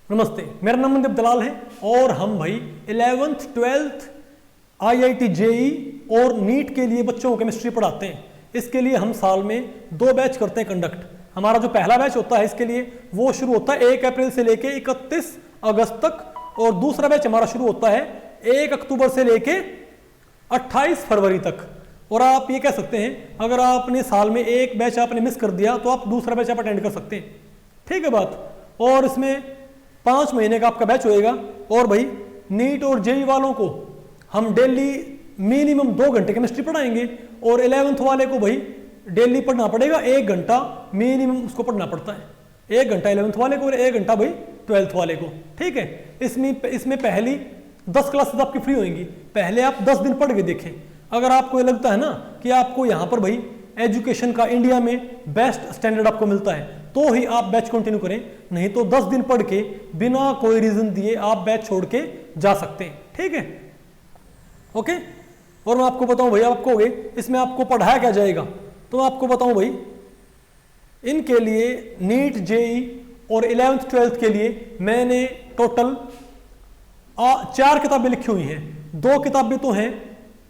नमस्ते, मेरा नाम मनदीप दलाल है और हम भाई 11th 12th IIT JEE और नीट के लिए बच्चों को केमिस्ट्री पढ़ाते हैं। इसके लिए हम साल में 2 बैच करते हैं कंडक्ट। हमारा जो पहला बैच होता है इसके लिए वो शुरू होता है 1 अप्रैल से लेके 31 अगस्त तक और दूसरा बैच हमारा शुरू होता है 1 अक्टूबर से लेके 28 फरवरी तक। और आप ये कह सकते हैं अगर आपने साल में एक बैच आपने मिस कर दिया तो आप दूसरा बैच आप अटेंड कर सकते हैं, ठीक है बात। और इसमें 5 महीने का आपका बैच होएगा और भाई नीट और जेई वालों को हम डेली मिनिमम 2 घंटे केमिस्ट्री पढ़ाएंगे और 11th वाले को भाई डेली पढ़ना पड़ेगा 1 घंटा मिनिमम उसको पढ़ना पड़ता है। 1 घंटा 11th वाले को और 1 घंटा भाई 12th वाले को, ठीक है। इसमें पहली 10 क्लासेस आपकी फ्री होंगी। पहले आप 10 दिन पढ़ के देखें। अगर आपको ये लगता है ना कि आपको यहाँ पर भाई एजुकेशन का इंडिया में बेस्ट स्टैंडर्ड आपको मिलता है तो ही आप बैच कंटिन्यू करें, नहीं तो 10 दिन पढ़ के बिना कोई रीजन दिए आप बैच छोड़ के जा सकते हैं, ठीक है, ओके। और मैं आपको बताऊं भाई, आप कहोगे इसमें आपको पढ़ाया क्या जाएगा, तो मैं आपको बताऊं भाई इनके लिए नीट जेई और 11th 12th के लिए मैंने टोटल 4 किताबें लिखी हुई हैं। 2 किताबें तो हैं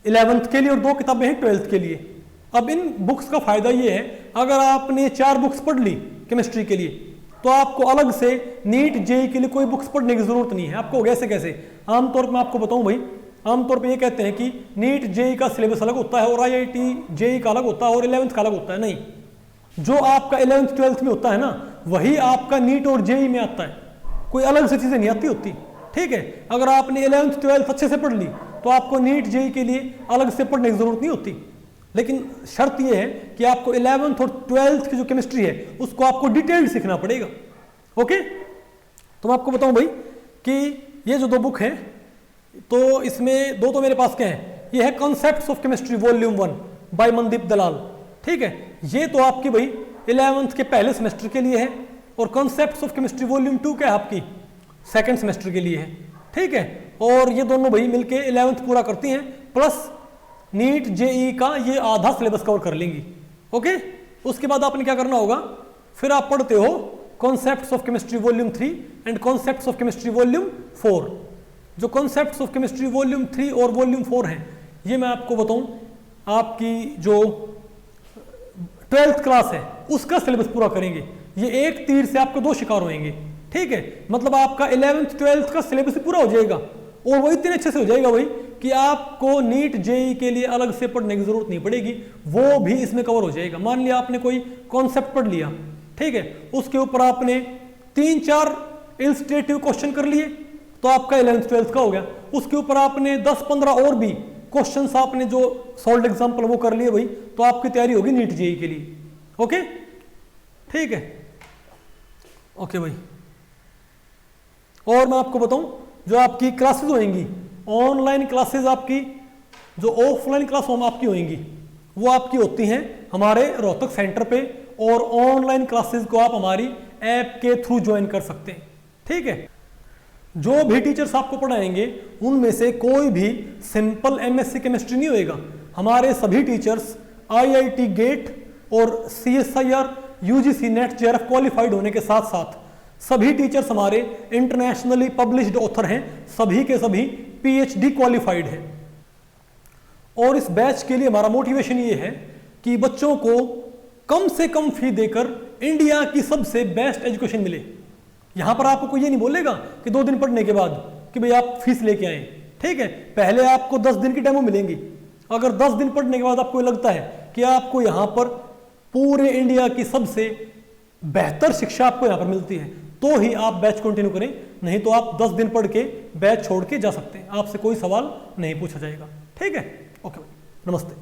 11th के लिए और 2 किताबें हैं 12th के लिए। अब इन बुक्स का फायदा ये है अगर आपने 4 बुक्स पढ़ ली केमिस्ट्री के लिए तो आपको अलग से नीट जेई के लिए कोई बुक्स पढ़ने की जरूरत नहीं है। आपको कैसे कैसे आमतौर पर मैं आपको बताऊं भाई, आमतौर पे ये कहते हैं कि नीट जेई का सिलेबस अलग होता है और IIT जेई का अलग होता है और 11th का अलग होता है। नहीं, जो आपका 11th 12th में होता है ना वही आपका नीट और जेई में आता है, कोई अलग से चीजें नहीं आती होती, ठीक है। अगर आपने 11th 12th अच्छे से पढ़ ली तो आपको नीट जेई के लिए अलग से पढ़ने की जरूरत नहीं होती। लेकिन शर्त यह है कि आपको 11th और 12th की जो केमिस्ट्री है उसको आपको डिटेल्ड सीखना पड़ेगा, ओके। तो मैं आपको बताऊं भाई कि ये जो 2 बुक हैं तो इसमें 2 तो मेरे पास क्या हैं, ये है concepts of chemistry volume 1 by Mandeep Dalal, ठीक है। ये तो आपकी भाई 11th के पहले सेमेस्टर के लिए है और कॉन्सेप्ट्स ऑफ केमिस्ट्री वॉल्यूम 2 क्या है आपकी 2nd सेमेस्टर के लिए है, ठीक है। और ये दोनों भाई मिलके 11th पूरा करती हैं प्लस नीट जेई का ये आधा सिलेबस कवर कर लेंगी, ओके। उसके बाद आपने क्या करना होगा, फिर आप पढ़ते हो concepts of chemistry volume 3 and concepts of chemistry volume 4। जो कॉन्सेप्ट्स ऑफ केमिस्ट्री वॉल्यूम 3 और वॉल्यूम 4 हैं ये मैं आपको बताऊं आपकी जो 12th क्लास है उसका सिलेबस पूरा करेंगे। ये एक तीर से आपको 2 शिकार होंगे, ठीक है। मतलब आपका 11th 12th का सिलेबस पूरा हो जाएगा और वो इतने अच्छे से हो जाएगा भाई कि आपको नीट जेई के लिए अलग से पढ़ने की जरूरत नहीं पड़ेगी, वो भी इसमें कवर हो जाएगा। मान लिया आपने कोई कॉन्सेप्ट पढ़ लिया, ठीक है, उसके ऊपर आपने 3-4 इलस्ट्रेटिव क्वेश्चन कर लिए तो आपका 11th 12th का हो गया। उसके ऊपर आपने 10-15 और भी क्वेश्चंस आपने जो सॉल्व एग्जांपल वो कर लिए भाई, तो आपकी तैयारी होगी नीट जेई के लिए, ओके, ठीक है, ओके भाई। और मैं आपको बताऊं जो आपकी क्लासेस होंगी ऑनलाइन क्लासेस, आपकी जो ऑफलाइन क्लास आपकी होंगी वो आपकी होती हैं हमारे रोहतक सेंटर पे और ऑनलाइन क्लासेस को आप हमारी ऐप के थ्रू ज्वाइन कर सकते हैं, ठीक है। जो भी टीचर्स आपको पढ़ाएंगे उनमें से कोई भी सिंपल MSc केमिस्ट्री नहीं होएगा। हमारे सभी टीचर्स IIT गेट और CSIR UGC net JRF qualified होने के साथ साथ सभी टीचर्स हमारे इंटरनेशनली पब्लिश्ड ऑथर हैं, सभी के सभी PhD क्वालिफाइड हैं। और इस बैच के लिए हमारा मोटिवेशन ये है कि बच्चों को कम से कम फी देकर इंडिया की सबसे बेस्ट एजुकेशन मिले। यहां पर आपको कोई ये नहीं बोलेगा कि 2 दिन पढ़ने के बाद कि भाई आप फीस लेके आए, ठीक है। पहले आपको 10 दिन की डेमो मिलेंगी। अगर 10 दिन पढ़ने के बाद आपको लगता है कि आपको यहां पर पूरे इंडिया की सबसे बेहतर शिक्षा आपको यहां पर मिलती है तो ही आप बैच कंटिन्यू करें, नहीं तो आप 10 दिन पढ़ के बैच छोड़ के जा सकते हैं, आपसे कोई सवाल नहीं पूछा जाएगा, ठीक है, ओके, नमस्ते।